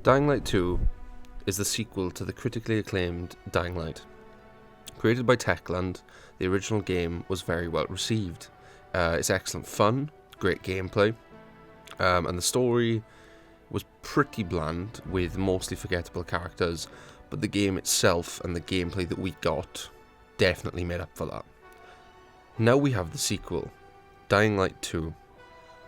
Dying Light 2 is the sequel to the critically acclaimed Dying Light. Created by Techland, the original game was very well received. It's excellent fun, great gameplay, and the story was pretty bland with mostly forgettable characters, but the game itself and the gameplay that we got definitely made up for that. Now we have the sequel, Dying Light 2.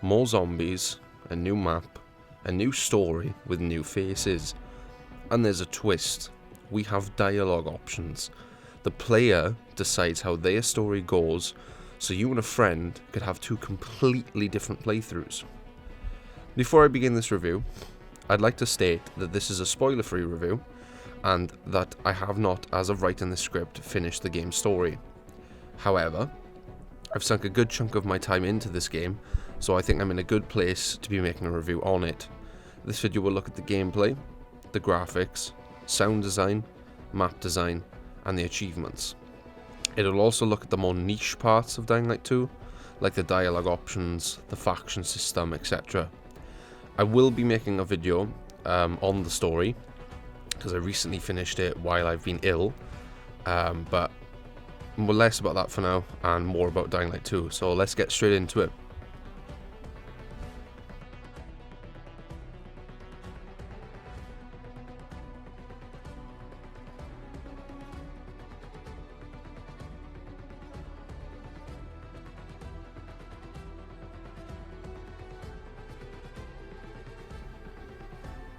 More zombies, a new map, a new story with new faces, and there's a twist. We have dialogue options. The player decides how their story goes, so you and a friend could have two completely different playthroughs. Before I begin this review, I'd like to state that this is a spoiler-free review, and that I have not, as of writing the script, finished the game's story. However, I've sunk a good chunk of my time into this game, so I think I'm in a good place to be making a review on it. This video will look at the gameplay, the graphics, sound design, map design, and the achievements. It'll also look at the more niche parts of Dying Light 2, like the dialogue options, the faction system, etc. I will be making a video on the story, because I recently finished it while I've been ill, but less about that for now, and more about Dying Light 2, so let's get straight into it.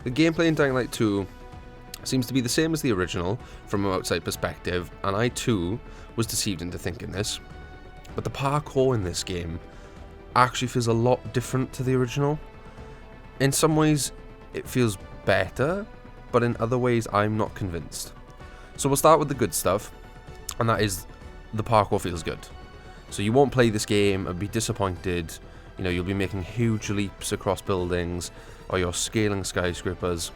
The gameplay in Dying Light 2 seems to be the same as the original from an outside perspective, and I too was deceived into thinking this. But the parkour in this game actually feels a lot different to the original. In some ways it feels better, but in other ways I'm not convinced. So we'll start with the good stuff, and that is the parkour feels good. So you won't play this game and be disappointed. You know, you'll be making huge leaps across buildings, or you're scaling skyscrapers.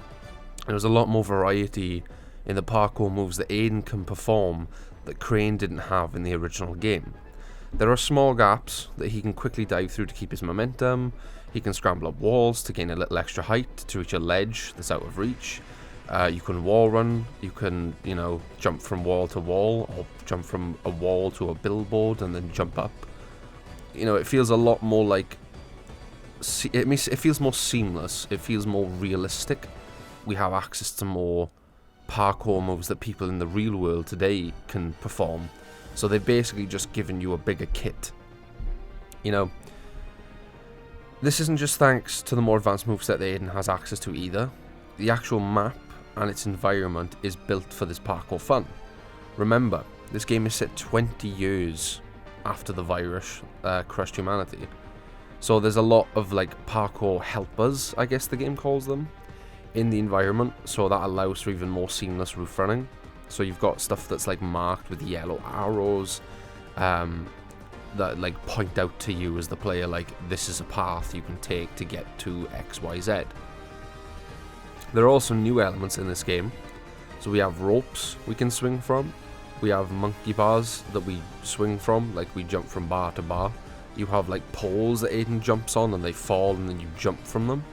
There's a lot more variety in the parkour moves that Aiden can perform that Crane didn't have in the original game. There are small gaps that he can quickly dive through to keep his momentum. He can scramble up walls to gain a little extra height to reach a ledge that's out of reach. You can wall run, you can, jump from wall to wall, or jump from a wall to a billboard and then jump up. It feels a lot more like, it feels more seamless, it feels more realistic. We have access to more parkour moves that people in the real world today can perform. So they've basically just given you a bigger kit. This isn't just thanks to the more advanced moveset that Aiden has access to either. The actual map and its environment is built for this parkour fun. Remember, this game is set 20 years after the virus crushed humanity. So there's a lot of parkour helpers, I guess the game calls them, in the environment, so that allows for even more seamless roof running. So you've got stuff that's marked with yellow arrows that point out to you as the player, this is a path you can take to get to XYZ. There are also new elements in this game. So we have ropes we can swing from. We have monkey bars that we swing from, we jump from bar to bar. You have poles that Aiden jumps on and they fall and then you jump from them.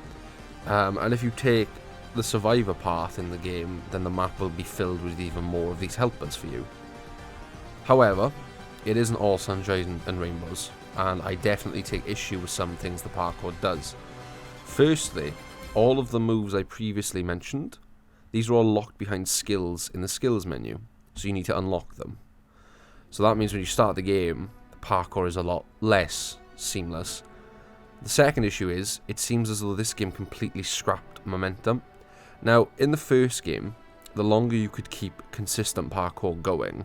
And if you take the survivor path in the game, then the map will be filled with even more of these helpers for you. However, it isn't all sunshine and rainbows, and I definitely take issue with some things the parkour does. Firstly, all of the moves I previously mentioned, these are all locked behind skills in the skills menu, so you need to unlock them. So that means when you start the game, the parkour is a lot less seamless. The second issue is, it seems as though this game completely scrapped momentum. Now, in the first game, the longer you could keep consistent parkour going,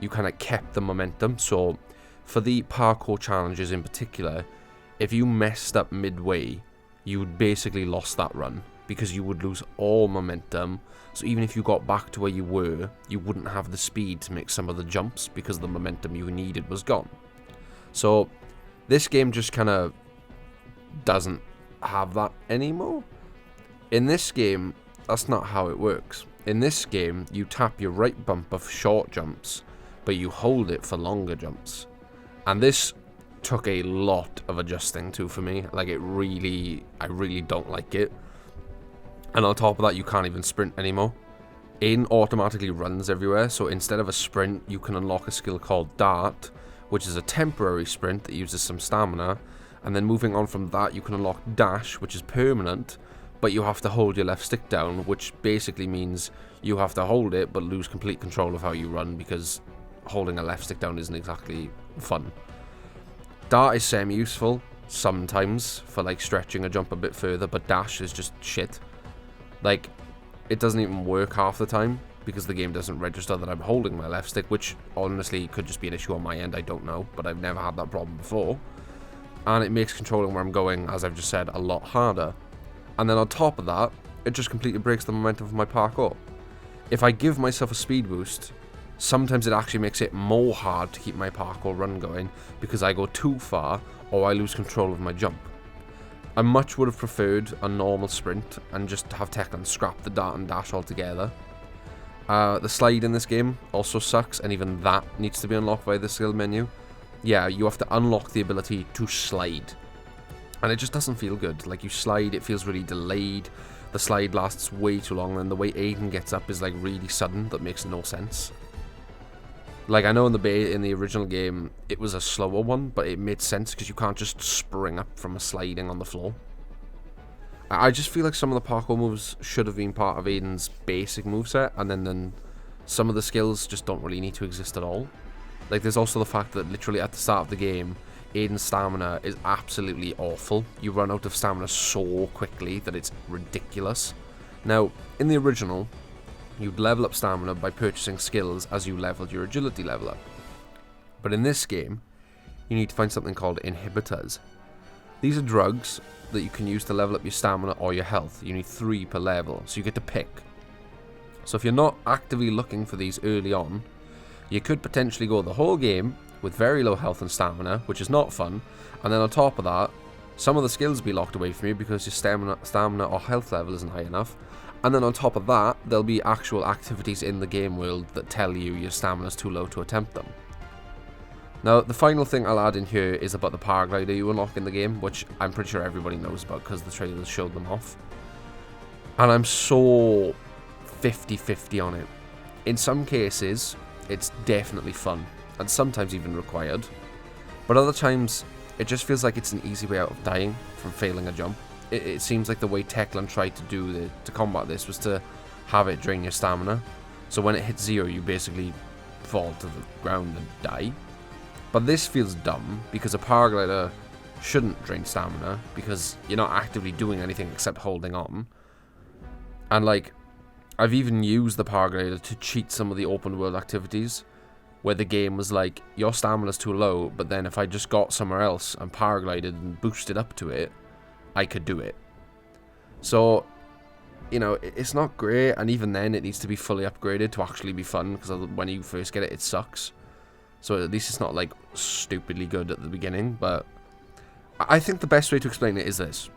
you kind of kept the momentum. So, for the parkour challenges in particular, if you messed up midway, you would basically lost that run, because you would lose all momentum. So even if you got back to where you were, you wouldn't have the speed to make some of the jumps, because the momentum you needed was gone. So, this game just kind of doesn't have that anymore. In this game, that's not how it works. In this game, you tap your right bumper for short jumps, but you hold it for longer jumps. And this took a lot of adjusting to for me. I really don't like it. And on top of that, you can't even sprint anymore. Aiden automatically runs everywhere, so instead of a sprint, you can unlock a skill called Dart, which is a temporary sprint that uses some stamina, and then moving on from that, you can unlock Dash, which is permanent, but you have to hold your left stick down, which basically means you have to hold it, but lose complete control of how you run, because holding a left stick down isn't exactly fun. Dart is semi-useful, sometimes, for like stretching a jump a bit further, but Dash is just shit. Like, it doesn't even work half the time, because the game doesn't register that I'm holding my left stick, which honestly could just be an issue on my end, I don't know, but I've never had that problem before. And it makes controlling where I'm going, as I've just said, a lot harder. And then on top of that, it just completely breaks the momentum of my parkour. If I give myself a speed boost, sometimes it actually makes it more hard to keep my parkour run going, because I go too far, or I lose control of my jump. I much would have preferred a normal sprint, and just have Techland scrap the dart and dash altogether. The slide in this game also sucks, and even that needs to be unlocked by the skill menu. Yeah, you have to unlock the ability to slide. And it just doesn't feel good. Like, you slide, it feels really delayed. The slide lasts way too long, and the way Aiden gets up is like really sudden. That makes no sense. Like, I know in the original game, it was a slower one, but it made sense because you can't just spring up from a sliding on the floor. I just feel like some of the parkour moves should have been part of Aiden's basic moveset, and then some of the skills just don't really need to exist at all. Like, there's also the fact that literally at the start of the game, Aiden's stamina is absolutely awful. You run out of stamina so quickly that it's ridiculous. Now, in the original, you'd level up stamina by purchasing skills as you leveled your agility level up. But in this game, you need to find something called inhibitors. These are drugs that you can use to level up your stamina or your health. You need 3 per level, so you get to pick. So if you're not actively looking for these early on, you could potentially go the whole game with very low health and stamina, which is not fun, and then on top of that, some of the skills will be locked away from you because your stamina or health level isn't high enough, and then on top of that, there'll be actual activities in the game world that tell you your stamina's too low to attempt them. Now, the final thing I'll add in here is about the paraglider you unlock in the game, which I'm pretty sure everybody knows about because the trailers showed them off. And I'm so 50-50 on it. In some cases, it's definitely fun, and sometimes even required. But other times, it just feels like it's an easy way out of dying from failing a jump. It seems like the way Techland tried to combat this was to have it drain your stamina. So when it hits 0, you basically fall to the ground and die. But this feels dumb, because a paraglider shouldn't drain stamina, because you're not actively doing anything except holding on. And like, I've even used the paraglider to cheat some of the open world activities, where the game was like, your stamina's too low, but then if I just got somewhere else and paraglided and boosted up to it, I could do it. So, you know, it's not great, and even then it needs to be fully upgraded to actually be fun, because when you first get it, it sucks. So at least it's not like stupidly good at the beginning, but I think the best way to explain it is this.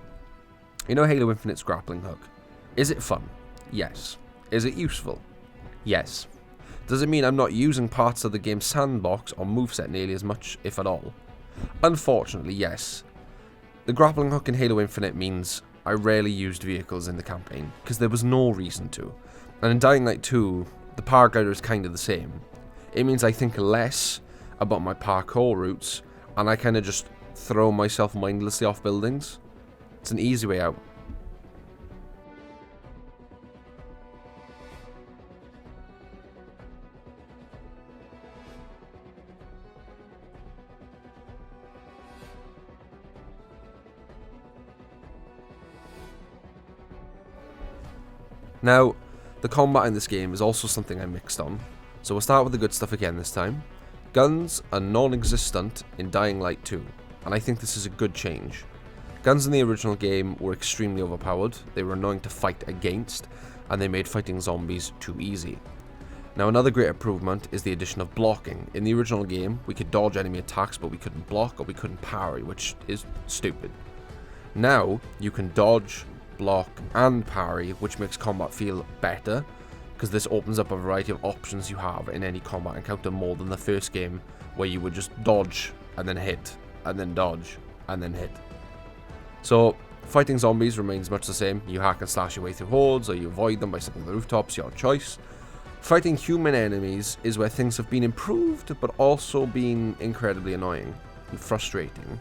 You know Halo Infinite's grappling hook? Is it fun? Yes. Is it useful? Yes. Does it mean I'm not using parts of the game's sandbox or moveset nearly as much, if at all? Unfortunately, yes. The grappling hook in Halo Infinite means I rarely used vehicles in the campaign, because there was no reason to. And in Dying Light 2, the paraglider is kind of the same. It means I think less about my parkour routes, and I kind of just throw myself mindlessly off buildings. It's an easy way out. Now, the combat in this game is also something I mixed on, so we'll start with the good stuff again this time. Guns are non-existent in Dying Light 2, and I think this is a good change. Guns in the original game were extremely overpowered, they were annoying to fight against, and they made fighting zombies too easy. Now, another great improvement is the addition of blocking. In the original game, we could dodge enemy attacks, but we couldn't block or we couldn't parry, which is stupid. Now, you can dodge, block, and parry, which makes combat feel better, because this opens up a variety of options you have in any combat encounter more than the first game, where you would just dodge, and then hit, and then dodge, and then hit. So, Fighting zombies remains much the same. You hack and slash your way through hordes, or you avoid them by sitting on the rooftops, your choice. Fighting human enemies is where things have been improved, but also been incredibly annoying and frustrating.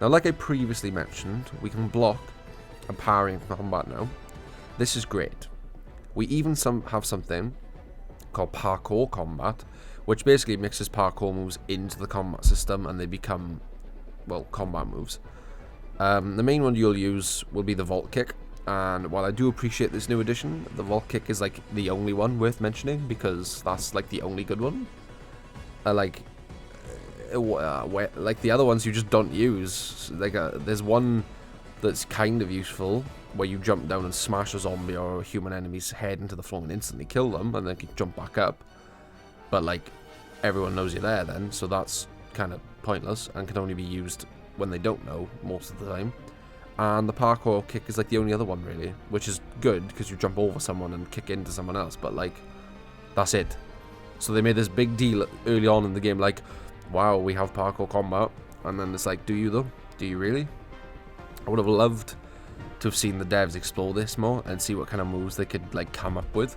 Now, like I previously mentioned, we can block and parry in combat now. This is great. We even have something called parkour combat, which basically mixes parkour moves into the combat system, and they become, well, combat moves. The main one you'll use will be the vault kick, and while I do appreciate this new addition, the vault kick is like the only one worth mentioning, because that's like the only good one. Like the other ones you just don't use. Like there's one that's kind of useful, where you jump down and smash a zombie or a human enemy's head into the floor and instantly kill them, and then you jump back up. But like, everyone knows you're there then, so that's kind of pointless and can only be used when they don't know most of the time. And the parkour kick is like the only other one really, which is good because you jump over someone and kick into someone else, but like, that's it. So they made this big deal early on in the game, like, wow, we have parkour combat, and then it's like, do you though? Do you really? I would have loved to have seen the devs explore this more and see what kind of moves they could like come up with.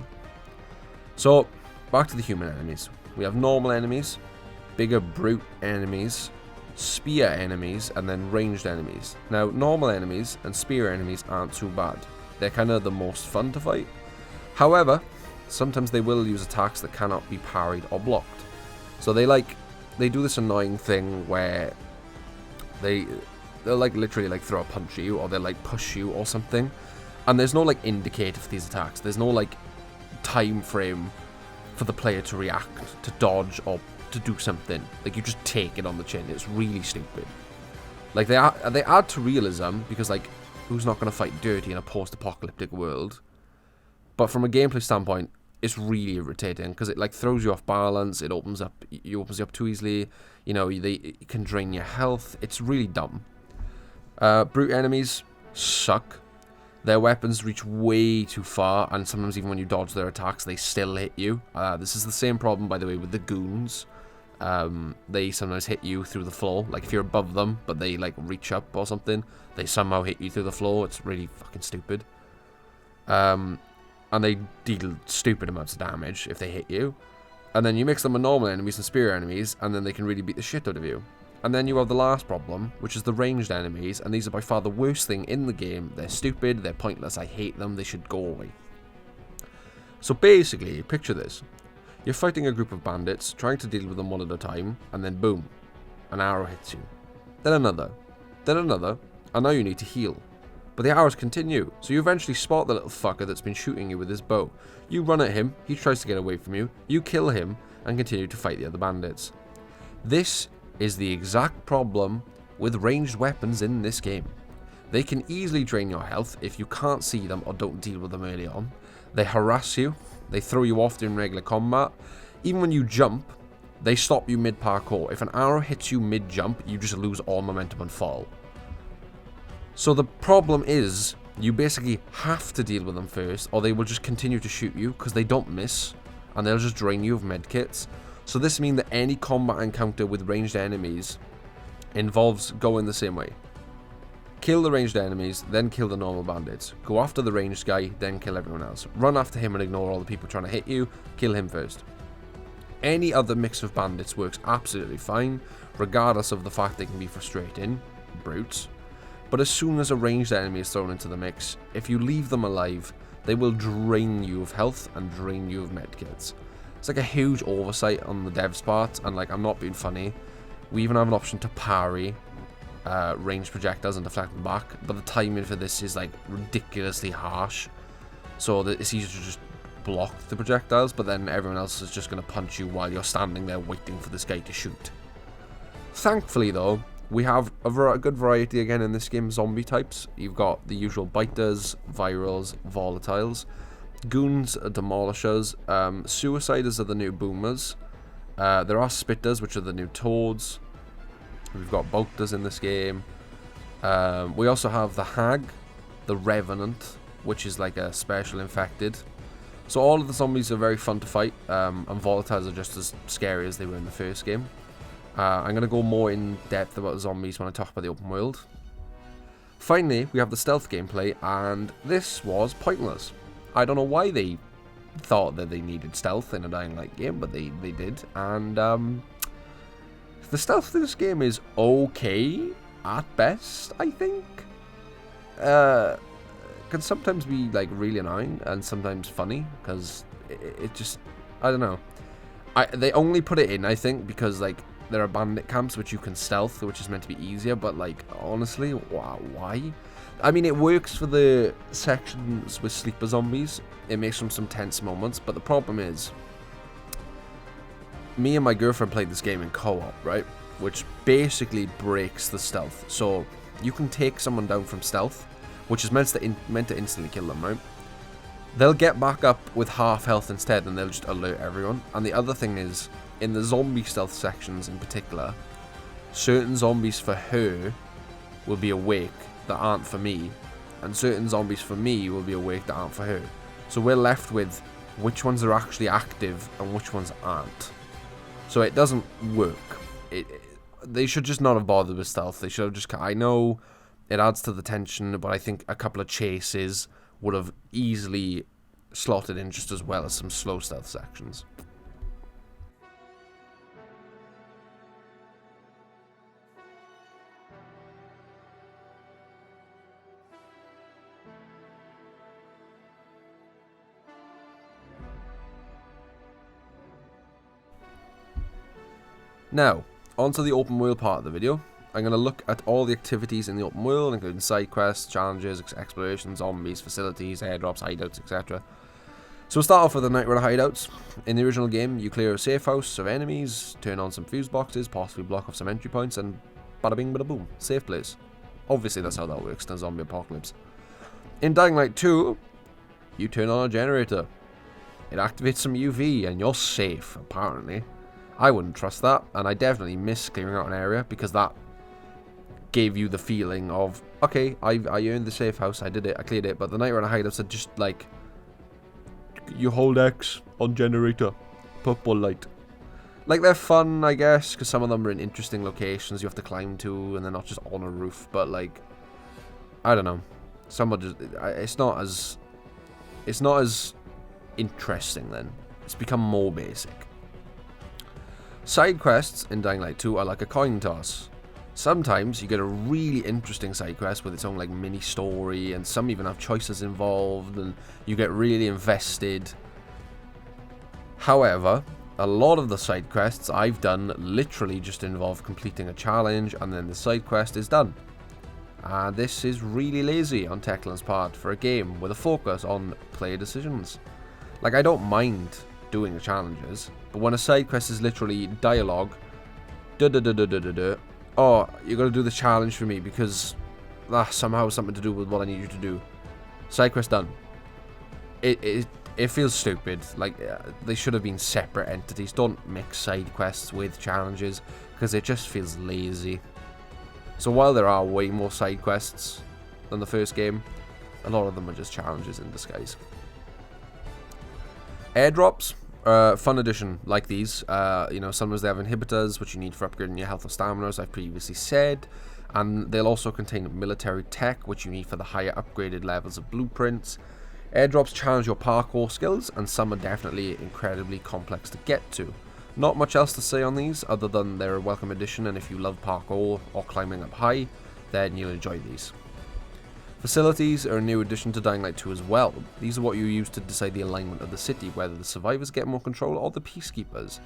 So back to the human enemies. We have normal enemies, bigger brute enemies, spear enemies, and then ranged enemies. Now, normal enemies and spear enemies aren't too bad. They're kind of the most fun to fight. However, sometimes they will use attacks that cannot be parried or blocked. So they do this annoying thing where they'll like literally like throw a punch at you, or they'll like push you or something, and there's no like indicator for these attacks. There's no like time frame for the player to react, to dodge, or to do something. Like, you just take it on the chin. It's really stupid. Like, they add to realism, because like, who's not going to fight dirty in a post-apocalyptic world? But from a gameplay standpoint, it's really irritating, because it like throws you off balance. It opens you up too easily. You know, it can drain your health. It's really dumb. Brute enemies suck. Their weapons reach way too far, and sometimes even when you dodge their attacks, they still hit you. This is the same problem, by the way, with the goons. They sometimes hit you through the floor. Like, if you're above them, but they like reach up or something, they somehow hit you through the floor. It's really fucking stupid. And they deal stupid amounts of damage if they hit you. And then you mix them with normal enemies and spear enemies, and then they can really beat the shit out of you. And then you have the last problem, which is the ranged enemies, and these are by far the worst thing in the game. They're stupid, they're pointless, I hate them, they should go away. So basically, picture this. You're fighting a group of bandits, trying to deal with them one at a time, and then boom, an arrow hits you. Then another, and now you need to heal. But the arrows continue, so you eventually spot the little fucker that's been shooting you with his bow. You run at him, he tries to get away from you, you kill him, and continue to fight the other bandits. This is the exact problem with ranged weapons in this game. They can easily drain your health if you can't see them or don't deal with them early on. They harass you, they throw you off during regular combat. Even when you jump, they stop you mid-parkour. If an arrow hits you mid-jump, you just lose all momentum and fall. So the problem is, you basically have to deal with them first, or they will just continue to shoot you because they don't miss, and they'll just drain you of medkits. So this means that any combat encounter with ranged enemies involves going the same way. Kill the ranged enemies, then kill the normal bandits. Go after the ranged guy, then kill everyone else. Run after him and ignore all the people trying to hit you. Kill him first. Any other mix of bandits works absolutely fine, regardless of the fact they can be frustrating, brutes. But as soon as a ranged enemy is thrown into the mix, if you leave them alive, they will drain you of health and drain you of medkits. It's like a huge oversight on the devs' part, and like, I'm not being funny. We even have an option to parry ranged projectiles and deflect them back, but the timing for this is like ridiculously harsh. So that it's easier to just block the projectiles, but then everyone else is just going to punch you while you're standing there waiting for this guy to shoot. Thankfully though, we have a good variety again in this game. Zombie types. You've got the usual biters, virals, volatiles. Goons are demolishers. Suiciders are the new boomers. There are spitters, which are the new toads. We've got bolters in this game. We also have the hag, the revenant, which is like a special infected. So all of the zombies are very fun to fight, and volatiles are just as scary as they were in the first game. I'm going to go more in depth about zombies when I talk about the open world. Finally, we have the stealth gameplay, and this was pointless. I don't know why they thought that they needed stealth in a Dying Light game, but they did. And the stealth in this game is okay at best, I think. Can sometimes be like really annoying and sometimes funny, because it just, I don't know. They only put it in, I think, because like there are bandit camps which you can stealth, which is meant to be easier, but like honestly, why? I mean, it works for the sections with sleeper zombies. It makes them some tense moments, but the problem is, me and my girlfriend played this game in co-op, right? Which basically breaks the stealth. So you can take someone down from stealth, which is meant to instantly kill them, right? They'll get back up with half health instead, and they'll just alert everyone. And the other thing is, in the zombie stealth sections in particular, certain zombies for her will be awake that aren't for me, and certain zombies for me will be awake that aren't for her. So we're left with which ones are actually active and which ones aren't. So it doesn't work. They should just not have bothered with stealth. They should have just... I know it adds to the tension, but I think a couple of chases would have easily slotted in just as well as some slow stealth sections. Now, onto the open world part of the video. I'm going to look at all the activities in the open world, including side quests, challenges, explorations, zombies, facilities, airdrops, hideouts, etc. So we'll start off with the Night Runner hideouts. In the original game, you clear a safe house of enemies, turn on some fuse boxes, possibly block off some entry points, and bada bing bada boom, safe place. Obviously that's how that works in a zombie apocalypse. In Dying Light 2, you turn on a generator. It activates some UV, and you're safe, apparently. I wouldn't trust that, and I definitely miss clearing out an area, because that gave you the feeling of, okay, I earned the safe house, I did it, I cleared it. But the Night Runner hideouts are just like, you hold X on generator, purple light. Like, they're fun, I guess, because some of them are in interesting locations you have to climb to, and they're not just on a roof. But like, I don't know, some are just, it's not as interesting then. It's become more basic. Side quests in Dying Light 2 are like a coin toss. Sometimes you get a really interesting side quest with its own like mini story, and some even have choices involved, and you get really invested. However, a lot of the side quests I've done literally just involve completing a challenge and then the side quest is done. And this is really lazy on Techland's part for a game with a focus on player decisions. Like, I don't mind doing the challenges, but when a side quest is literally dialogue, oh, you gotta do the challenge for me because that somehow has something to do with what I need you to do. Side quest done. It feels stupid. Like, they should have been separate entities. Don't mix side quests with challenges, because it just feels lazy. So while there are way more side quests than the first game, a lot of them are just challenges in disguise. Airdrops, fun addition like these. You know, sometimes they have inhibitors, which you need for upgrading your health or stamina, as I've previously said. And they'll also contain military tech, which you need for the higher upgraded levels of blueprints. Airdrops challenge your parkour skills, and some are definitely incredibly complex to get to. Not much else to say on these, other than they're a welcome addition, and if you love parkour or climbing up high, then you'll enjoy these. Facilities are a new addition to Dying Light 2 as well. These are what you use to decide the alignment of the city, whether the survivors get more control or the peacekeepers.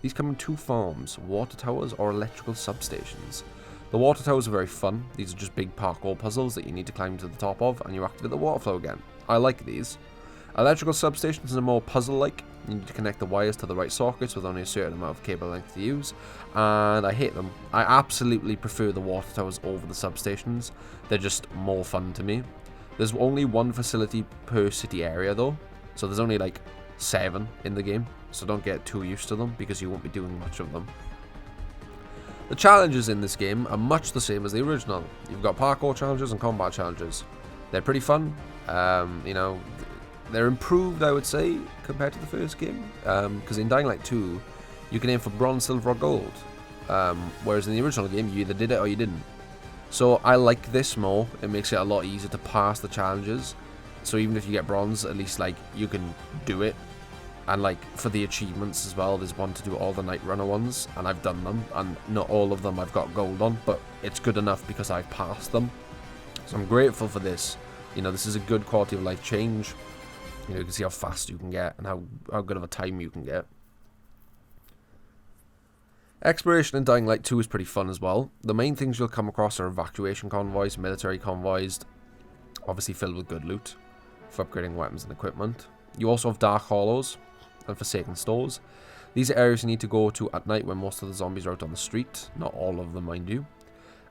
These come in two forms, water towers or electrical substations. The water towers are very fun. These are just big parkour puzzles that you need to climb to the top of, and you activate the water flow again. I like these. Electrical substations are more puzzle-like. You need to connect the wires to the right sockets with only a certain amount of cable length to use, and I hate them. I absolutely prefer the water towers over the substations. They're just more fun to me. There's only one facility per city area though, so there's only like 7 in the game, so don't get too used to them because you won't be doing much of them. The challenges in this game are much the same as the original. You've got parkour challenges and combat challenges. They're pretty fun. You know, they're improved, I would say, compared to the first game. Because in Dying Light 2, you can aim for bronze, silver, or gold. Whereas in the original game, you either did it or you didn't. So I like this more. It makes it a lot easier to pass the challenges. So even if you get bronze, at least like you can do it. And like for the achievements as well, there's one to do all the Night Runner ones, and I've done them, and not all of them I've got gold on, but it's good enough because I've passed them. So I'm grateful for this. You know, this is a good quality of life change. You know, you can see how fast you can get and how good of a time you can get. Exploration in Dying Light 2 is pretty fun as well. The main things you'll come across are evacuation convoys, military convoys, obviously filled with good loot for upgrading weapons and equipment. You also have Dark Hollows and Forsaken Stores. These are areas you need to go to at night when most of the zombies are out on the street. Not all of them, mind you.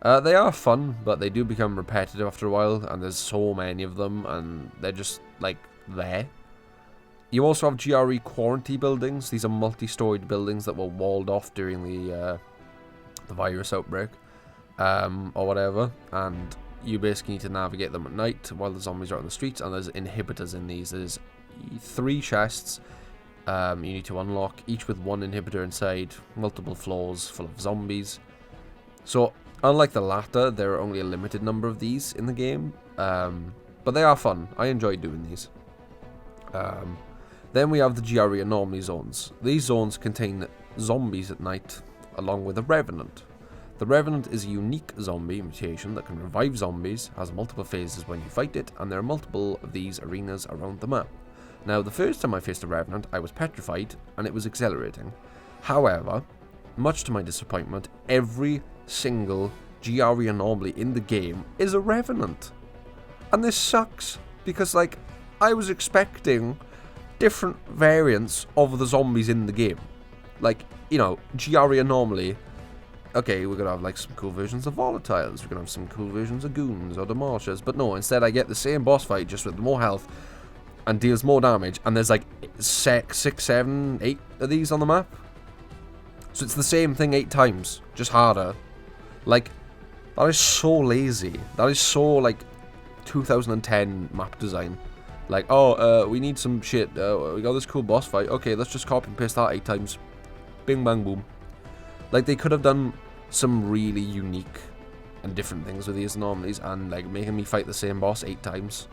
They are fun, but they do become repetitive after a while, and there's so many of them, and they're just, like, there. You also have GRE quarantine buildings. These are multi-storied buildings that were walled off during the virus outbreak, or whatever, and you basically need to navigate them at night while the zombies are out on the streets, and there's inhibitors in these. There's 3 chests you need to unlock, each with 1 inhibitor inside, multiple floors full of zombies. So, unlike the latter, there are only a limited number of these in the game, but they are fun. I enjoy doing these. Then we have the GRE anomaly zones. These zones contain zombies at night, along with a Revenant. The Revenant is a unique zombie mutation that can revive zombies, has multiple phases when you fight it, and there are multiple of these arenas around the map. Now, the first time I faced a Revenant, I was petrified, and it was exhilarating. However, much to my disappointment, every single GRE anomaly in the game is a Revenant. And this sucks, because, like, I was expecting different variants of the zombies in the game. Like, you know, GRE anomaly, okay, we're gonna have, like, some cool versions of volatiles, we're gonna have some cool versions of goons or demolishers, but no, instead I get the same boss fight, just with more health, and deals more damage, and there's, like, 6, 7, 8 of these on the map. So it's the same thing 8 times, just harder. Like, that is so lazy. That is so, like, 2010 map design. Like, oh, we need some shit. We got this cool boss fight. Okay, let's just copy and paste that 8 times. Bing, bang, boom. Like, they could have done some really unique and different things with these anomalies, and, like, making me fight the same boss 8 times.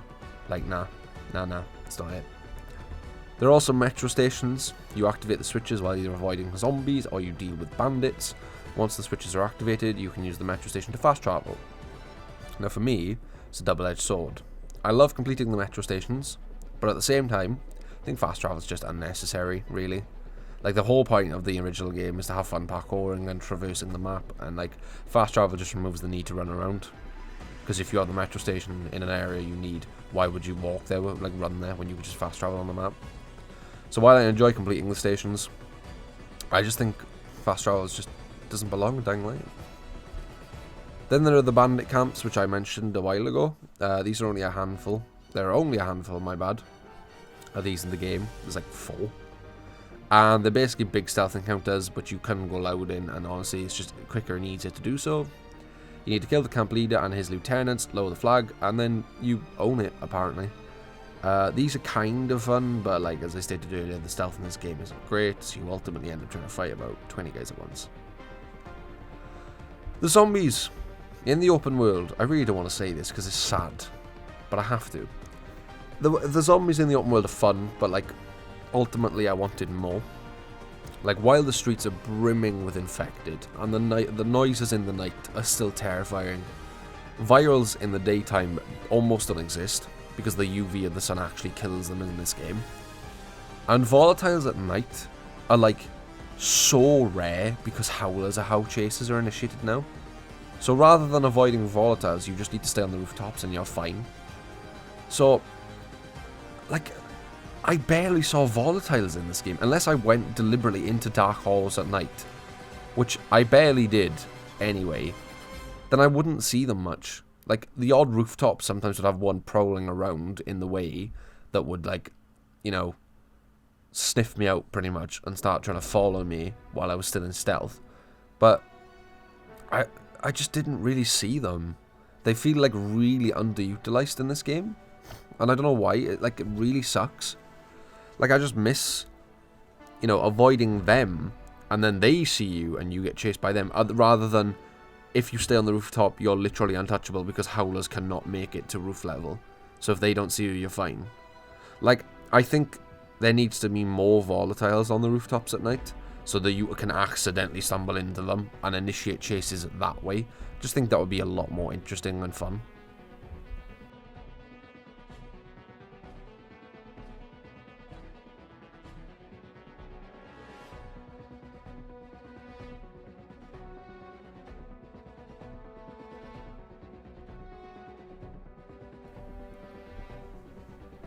Like, nah. It's not it. There are also metro stations. You activate the switches while you're avoiding zombies, or you deal with bandits. Once the switches are activated, you can use the metro station to fast travel. Now, for me, it's a double-edged sword. I love completing the metro stations, but at the same time, I think fast travel is just unnecessary, really. Like, the whole point of the original game is to have fun parkouring and traversing the map, and, like, fast travel just removes the need to run around. Because if you have the metro station in an area you need, why would you walk there, like, run there, when you could just fast travel on the map? So while I enjoy completing the stations, I just think fast travel just doesn't belong in Dying Light. Then there are the bandit camps, which I mentioned a while ago. These are only a handful. There are only a handful, my bad, of these in the game. There's like 4. And they're basically big stealth encounters, but you can go loud in, and honestly, it's just quicker and easier to do so. You need to kill the camp leader and his lieutenants, lower the flag, and then you own it, apparently. These are kind of fun, but, like, as I stated earlier, the stealth in this game isn't great, so you ultimately end up trying to fight about 20 guys at once. The zombies in the open world. I really don't want to say this because it's sad, but I have to. The zombies in the open world are fun, but, like, ultimately I wanted more. Like, while the streets are brimming with infected, and the noises in the night are still terrifying, virals in the daytime almost don't exist, because the UV of the sun actually kills them in this game. And volatiles at night are, like, so rare, because howlers are how chasers are initiated now. So rather than avoiding volatiles, you just need to stay on the rooftops and you're fine. So, like, I barely saw volatiles in this game, unless I went deliberately into dark halls at night, which I barely did anyway. Then I wouldn't see them much. Like, the odd rooftop sometimes would have one prowling around in the way that would, like, you know, sniff me out pretty much and start trying to follow me while I was still in stealth. But I just didn't really see them. They feel, like, really underutilized in this game, and I don't know why. It really sucks. Like, I just miss, you know, avoiding them, and then they see you and you get chased by them, rather than if you stay on the rooftop, you're literally untouchable because howlers cannot make it to roof level. So if they don't see you, you're fine. Like, I think there needs to be more volatiles on the rooftops at night so that you can accidentally stumble into them and initiate chases that way. Just think that would be a lot more interesting and fun.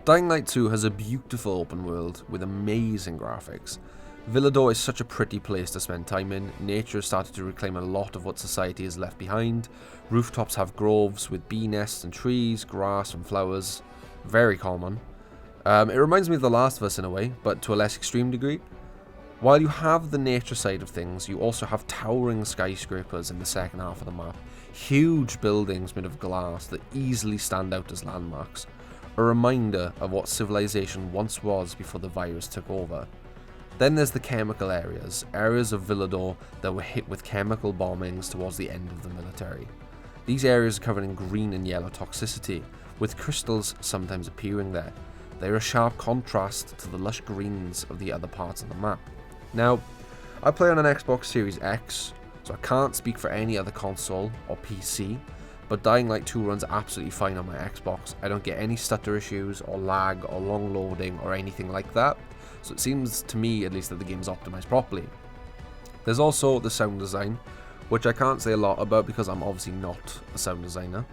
Dying Light 2 has a beautiful open world with amazing graphics. Villador is such a pretty place to spend time in. Nature has started to reclaim a lot of what society has left behind. Rooftops have groves with bee nests and trees, grass and flowers. Very common. It reminds me of The Last of Us in a way, but to a less extreme degree. While you have the nature side of things, you also have towering skyscrapers in the second half of the map. Huge buildings made of glass that easily stand out as landmarks. A reminder of what civilization once was before the virus took over. Then there's the chemical areas of Villador that were hit with chemical bombings towards the end of the military. These areas are covered in green and yellow toxicity, with crystals sometimes appearing there. They are a sharp contrast to the lush greens of the other parts of the map. Now, I play on an Xbox Series X, so I can't speak for any other console or PC, but Dying Light 2 runs absolutely fine on my Xbox. I don't get any stutter issues or lag or long loading or anything like that, so it seems to me at least that the game's optimized properly. There's also the sound design, which I can't say a lot about because I'm obviously not a sound designer,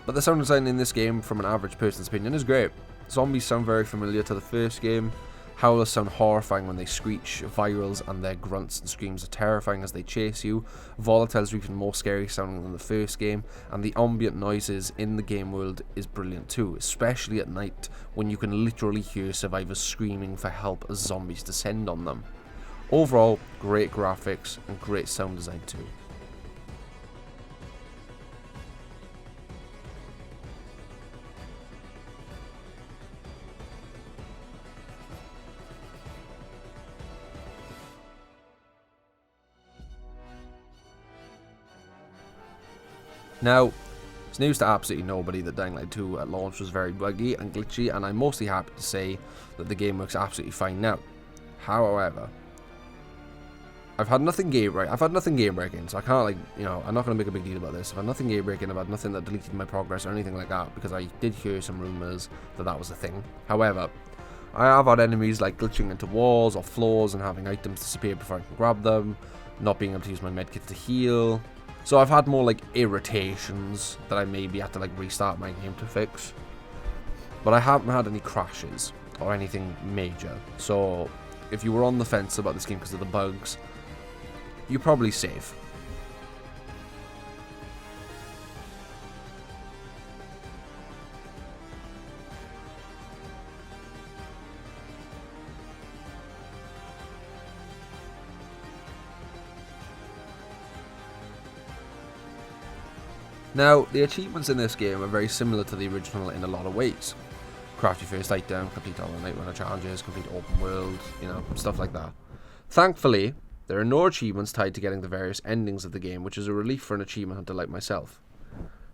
but the sound design in this game from an average person's opinion is great. Zombies sound very familiar to the first game. Howlers sound horrifying when they screech, virals and their grunts and screams are terrifying as they chase you, volatiles are even more scary sounding than the first game, and the ambient noises in the game world is brilliant too, especially at night when you can literally hear survivors screaming for help as zombies descend on them. Overall, great graphics and great sound design too. Now, it's news to absolutely nobody that Dying Light 2 at launch was very buggy and glitchy, and I'm mostly happy to say that the game works absolutely fine now. However, I've had nothing game breaking, so I can't, I'm not going to make a big deal about this. I've had nothing game breaking, I've had nothing that deleted my progress or anything like that, because I did hear some rumours that that was a thing. However, I have had enemies like glitching into walls or floors and having items disappear before I can grab them, not being able to use my medkit to heal. So I've had more like irritations that I maybe had to restart my game to fix. But I haven't had any crashes or anything major. So if you were on the fence about this game because of the bugs, you're probably safe. Now, the achievements in this game are very similar to the original in a lot of ways. Craft your first item, complete all the Night Runner challenges, complete open world, stuff like that. Thankfully, there are no achievements tied to getting the various endings of the game, which is a relief for an achievement hunter like myself.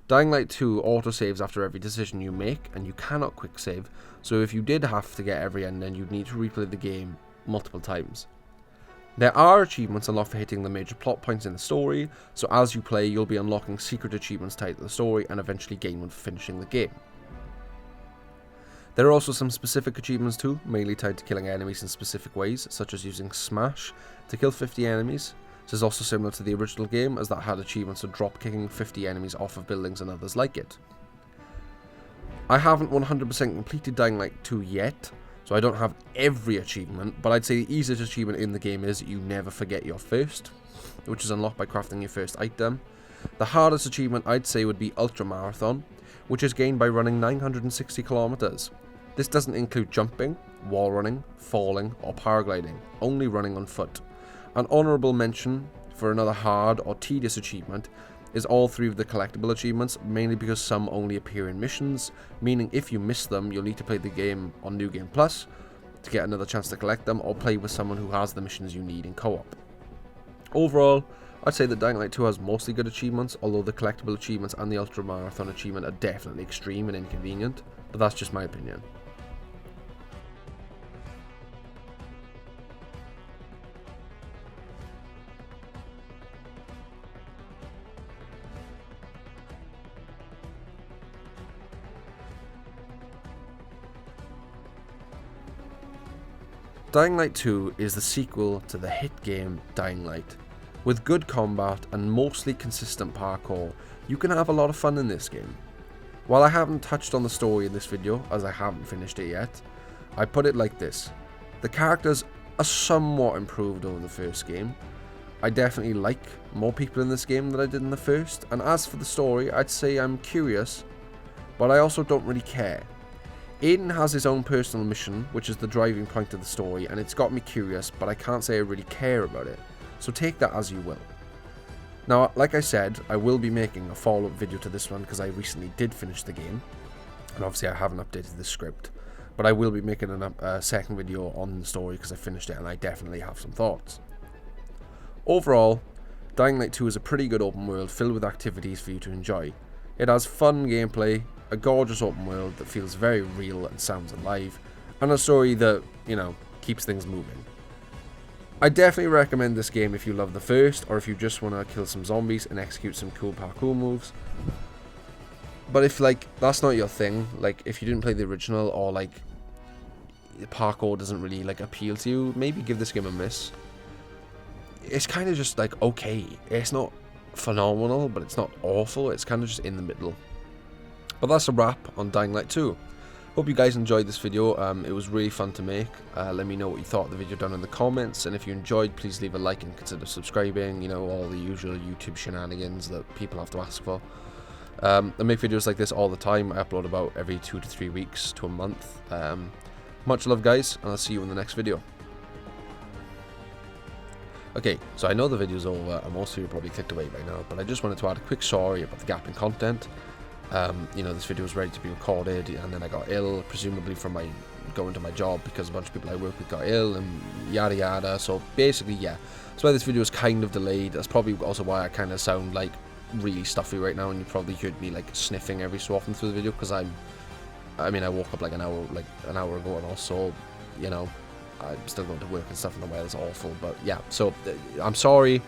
Dying Light 2 autosaves after every decision you make, and you cannot quick save, so if you did have to get every ending, you'd need to replay the game multiple times. There are achievements unlocked for hitting the major plot points in the story, so as you play you'll be unlocking secret achievements tied to the story and eventually gain one for finishing the game. There are also some specific achievements too, mainly tied to killing enemies in specific ways, such as using Smash to kill 50 enemies. This is also similar to the original game, as that had achievements for drop kicking 50 enemies off of buildings and others like it. I haven't 100% completed Dying Light 2 yet, so I don't have every achievement, but I'd say the easiest achievement in the game is you never forget your first, which is unlocked by crafting your first item. The hardest achievement I'd say would be Ultra Marathon, which is gained by running 960 kilometers. This doesn't include jumping, wall running, falling, or paragliding, only running on foot. An honourable mention for another hard or tedious achievement is all three of the collectible achievements, mainly because some only appear in missions, meaning if you miss them, you'll need to play the game on New Game Plus to get another chance to collect them, or play with someone who has the missions you need in co-op. Overall, I'd say that Dying Light 2 has mostly good achievements, although the collectible achievements and the Ultra Marathon achievement are definitely extreme and inconvenient, but that's just my opinion. Dying Light 2 is the sequel to the hit game Dying Light. With good combat and mostly consistent parkour, you can have a lot of fun in this game. While I haven't touched on the story in this video, as I haven't finished it yet, I put it like this. The characters are somewhat improved over the first game. I definitely like more people in this game than I did in the first, and as for the story, I'd say I'm curious, but I also don't really care. Aiden has his own personal mission, which is the driving point of the story, and it's got me curious, but I can't say I really care about it, so take that as you will. Now, like I said, I will be making a follow-up video to this one because I recently did finish the game, and obviously I haven't updated the script, but I will be making a second video on the story because I finished it and I definitely have some thoughts. Overall, Dying Light 2 is a pretty good open world filled with activities for you to enjoy. It has fun gameplay, a gorgeous open world that feels very real and sounds alive, and a story that, you know, keeps things moving. I definitely recommend this game if you love the first, or if you just want to kill some zombies and execute some cool parkour moves. But if, like, that's not your thing, like, if you didn't play the original, or, like, parkour doesn't really, like, appeal to you, maybe give this game a miss. It's kind of just, like, okay. It's not phenomenal, but it's not awful. It's kind of just in the middle. But that's a wrap on Dying Light 2. Hope you guys enjoyed this video. It was really fun to make. Let me know what you thought of the video down in the comments, and if you enjoyed, please leave a like and consider subscribing. You know, all the usual YouTube shenanigans that people have to ask for. I make videos like this all the time. I upload about every 2 to 3 weeks to a month. Much love, guys, and I'll see you in the next video. Okay, so I know the video's over, and most of you probably clicked away by now, but I just wanted to add a quick sorry about the gap in content. You know, this video was ready to be recorded, and then I got ill, presumably from my going to my job, because a bunch of people I work with got ill, and yada yada. So basically, yeah, that's why this video is kind of delayed. That's probably also why I kind of sound like really stuffy right now, and you probably heard me like sniffing every so often through the video, because I woke up like an hour ago, and also, you know, I'm still going to work and stuff, and the weather's awful. But yeah, so I'm sorry.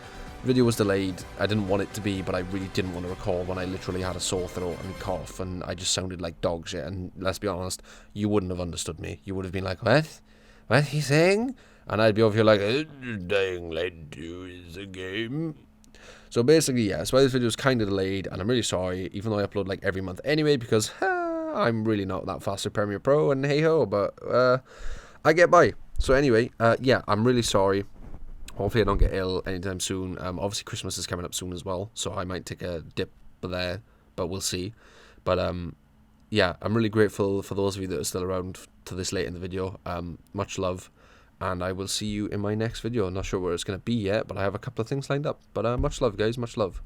Video was delayed. I didn't want it to be, but I really didn't want to record when I literally had a sore throat and cough, and I just sounded like dog shit. And let's be honest, you wouldn't have understood me. You would have been like, what he's saying? And I'd be over here like, Dying Light 2 is a game. So basically, yeah, that's why this video is kind of delayed, and I'm really sorry, even though I upload like every month anyway, because I'm really not that fast with Premiere Pro, and hey ho, but I get by. So anyway, yeah, I'm really sorry. Hopefully I don't get ill anytime soon. Obviously Christmas is coming up soon as well, so I might take a dip there, but we'll see. But yeah, I'm really grateful for those of you that are still around to this late in the video. Much love, and I will see you in my next video. I'm not sure where it's going to be yet, but I have a couple of things lined up. But much love, guys, much love.